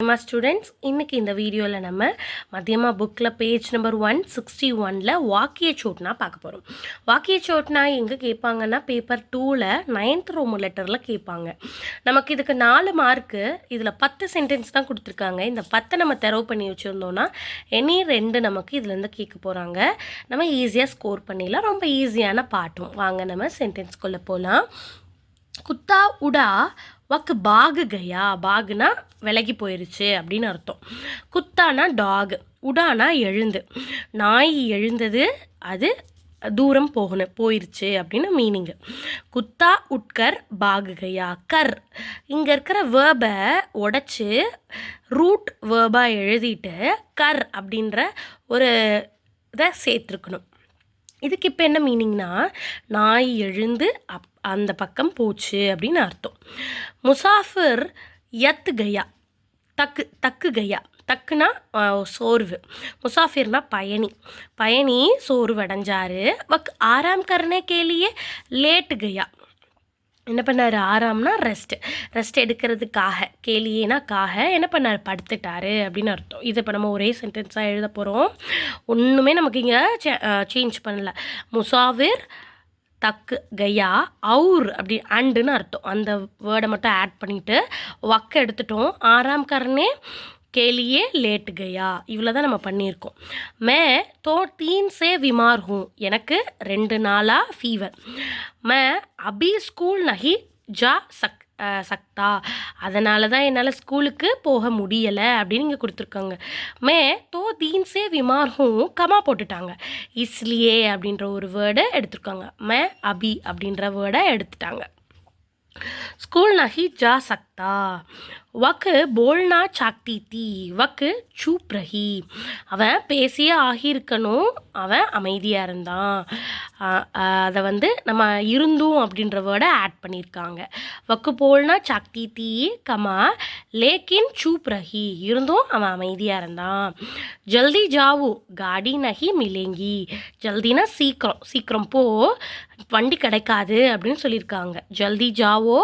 Students, இன்னைக்கு இந்த வீடியோவில் நம்ம மத்தியமா புக்கில் பேஜ் நம்பர் 161 வாக்கிய சோட்னா பார்க்க போகிறோம். வாக்கிய சோட்னா எங்கே கேட்பாங்கன்னா பேப்பர் 2ல் 9th ரோம் லெட்டரில் கேட்பாங்க. நமக்கு இதுக்கு 4 மார்க்கு, இதில் 10 சென்டென்ஸ் தான் கொடுத்துருக்காங்க. இந்த 10 நம்ம தெரவு பண்ணி வச்சுருந்தோன்னா எனி 2 நமக்கு இதுலேருந்து கேட்க போகிறாங்க. நம்ம ஈஸியாக ஸ்கோர் பண்ணிடலாம். ரொம்ப ஈஸியான பாட்டும். வாங்க நம்ம சென்டென்ஸ்குள்ளே போகலாம். குத்தா உடா வக்கு பாகு கயா. பாகுனா விலகி போயிருச்சு அப்படின்னு அர்த்தம். குத்தானா டாக், உடானா எழுந்து. நாய் எழுந்தது, அது தூரம் போயிருச்சு அப்படின்னு மீனிங்கு. குத்தா உட்கர் பாகு கயா. கர் இங்கே இருக்கிற வேர்பை உடைச்சி ரூட் வேர்பாக எழுதிட்டு கர் அப்படின்ற ஒரு இதை சேர்த்துருக்கணும். இதுக்கு இப்போ என்ன மீனிங்னா நாய் எழுந்து அந்த பக்கம் போச்சு அப்படின்னு அர்த்தம். முசாஃபிர் யத் கயா. தக்கு கயா. தக்குனா சோர்வு. முசாஃபிர்னா பயணி சோர்வடைஞ்சாரு. வக் ஆராம் கர்னே கேலியே லேட் கயா. என்ன பண்ணார்? ஆராம்னா ரெஸ்ட் எடுக்கிறதுக்காக, கேலியேனா காக என்ன பண்ணார்? படுத்துட்டாரு அப்படின்னு அர்த்தம். இதை இப்போ நம்ம ஒரே சென்டென்ஸாக எழுத போகிறோம். ஒன்றுமே நமக்கு இங்கே சேஞ்ச் பண்ணல. முசாஃபிர் தக்கு கயா அவுர் அப்படி அண்டுன்னு அர்த்தம். அந்த வேர்டை மட்டும் ஆட் பண்ணிவிட்டு வக்க எடுத்துட்டோம். ஆராம் கர்னே கேலியே லேட் கயா. இவ்வளோ தான் நம்ம பண்ணியிருக்கோம். மே தோ 3 से बीमार हूँ. எனக்கு 2 நாளாக ஃபீவர். மே அபி ஸ்கூல் நஹி ஜா சக்தா. அதனால தான் என்னால் ஸ்கூலுக்கு போக முடியலை அப்படின்னு இங்கே கொடுத்துருக்காங்க. மே தோ 3 से बीमार हूँ கமா போட்டுட்டாங்க. இஸ்லியே அப்படின்ற ஒரு வேர்டை எடுத்துருக்காங்க. மே அபி அப்படின்ற வேர்டை எடுத்துட்டாங்க. ஸ்கூல் நஹி ஜா சக்தா. வக்கு போல்னா சாக்தி தீ. வக்கு சூப் ரஹி. அவன் பேசியே ஆகியிருக்கணும், அவன் அமைதியாக இருந்தான். அதை நம்ம இருந்தும் அப்படின்ற வேர்டை ஆட் பண்ணியிருக்காங்க. வக்கு போல்னா சாக்தி தீ கமா லேக்கின் சூப் ரஹி. இருந்தும் அவன் அமைதியாக இருந்தான். ஜல்தி ஜாவு காடி நஹி மிலேங்கி. ஜல்தினா சீக்கிரம் போ, வண்டி கிடைக்காது அப்படின்னு சொல்லியிருக்காங்க. ஜல்தி ஜாவோ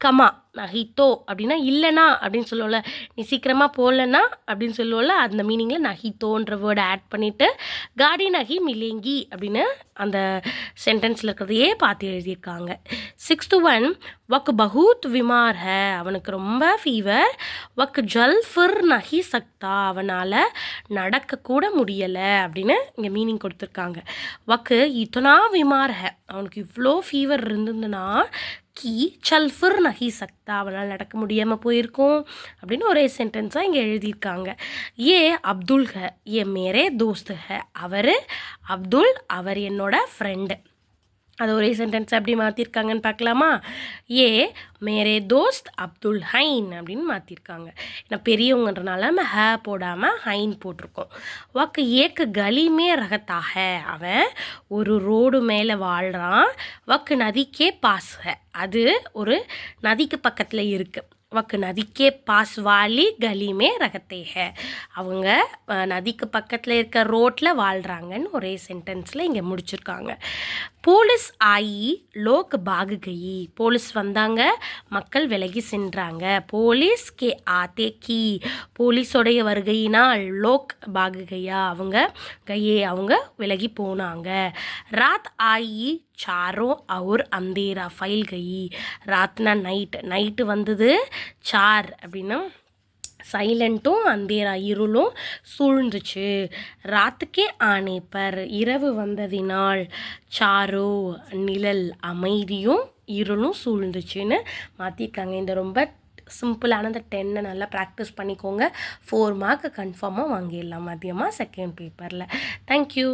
கமா நஹித்தோ அப்படின்னா இல்லைனா அப்படின்னு சொல்லுவோம்ல. நீ சீக்கிரமாக போகலன்னா அப்படின்னு சொல்லுவோம்ல, அந்த மீனிங்கில் நஹித்தோன்ற வேர்டை ஆட் பண்ணிவிட்டு காடி நஹி மிலேங்கி அப்படின்னு அந்த சென்டென்ஸில் இருக்கிறதையே பார்த்து எழுதியிருக்காங்க. 6th ஒன் வக் பஹூத் விமார் ஹை. அவனுக்கு ரொம்ப ஃபீவர். வக் ஜல் ஃபிர் நஹி சக்தா. அவனால் நடக்கக்கூட முடியலை அப்படின்னு இங்கே மீனிங் கொடுத்துருக்காங்க. வக்கு இத்தனா விமார் ஹை. அவனுக்கு இவ்வளோ ஃபீவர் இருந்ததுன்னா கி சல் ஃபிர் நஹி சக்தா. அவனால் நடக்க முடியாமல் போயிருக்கும் அப்படின்னு ஒரே சென்டென்ஸாக இங்கே எழுதியிருக்காங்க. ஏ அப்துல் ஹை, ஏ மேரே தோஸ்த் ஹை. அப்துல், அவர் என்னோட ஃப்ரெண்டு. அது ஒரே சென்டென்ஸ் எப்படி மாற்றிருக்காங்கன்னு பார்க்கலாமா? ஏ மேரே தோஸ்த் அப்துல் ஹைன் அப்படின்னு மாற்றிருக்காங்க. ஏன்னா பெரியவங்கன்றனால நம்ம ஹ போடாமல் ஹைன் போட்டிருக்கோம். வக்கு ஏக்கு கலிமே ரகத்தாக. அவன் ஒரு ரோடு மேலே வாழ்கிறான். வக்கு நதிக்கே பாஸ் ஹை. அது ஒரு நதிக்கு பக்கத்தில் இருக்குது. வக்கு நதிக்கே பாஸ் வாலி கலிமே ரகத்தே ஹை. அவங்க நதிக்கு பக்கத்தில் இருக்க ரோட்டில் வாழ்கிறாங்கன்னு ஒரே சென்டென்ஸில் இங்கே முடிச்சிருக்காங்க. போலீஸ் ஆயி லோக் பாகு கயி. போலீஸ் வந்தாங்க, மக்கள் விலகி சென்றாங்க. போலீஸ் கே ஆத்தே கி. போலீஸோடைய வருகையினால் லோக் பாகு கயா. அவங்க விலகி போனாங்க. ராத் ஆயி சாரோ அவர் அந்தேரா ஃபைல் கயி. ராத்னா நைட்டு வந்தது. சார் அப்படின்னா சைலண்ட்டும் அந்தேரா இருளும் சூழ்ந்துச்சு. ராத்துக்கே ஆனே பர். இரவு வந்ததினால் சாரோ நிழல் அமைதியும் இருளும் சூழ்ந்துச்சுன்னு மாற்றிருக்காங்க. இந்த ரொம்ப சிம்பிளான இந்த 10 நல்லா ப்ராக்டிஸ் பண்ணிக்கோங்க. 4 மார்க் கன்ஃபார்மாக வாங்கிடலாம் மதியமாக செகண்ட் பேப்பரில். தேங்க்யூ.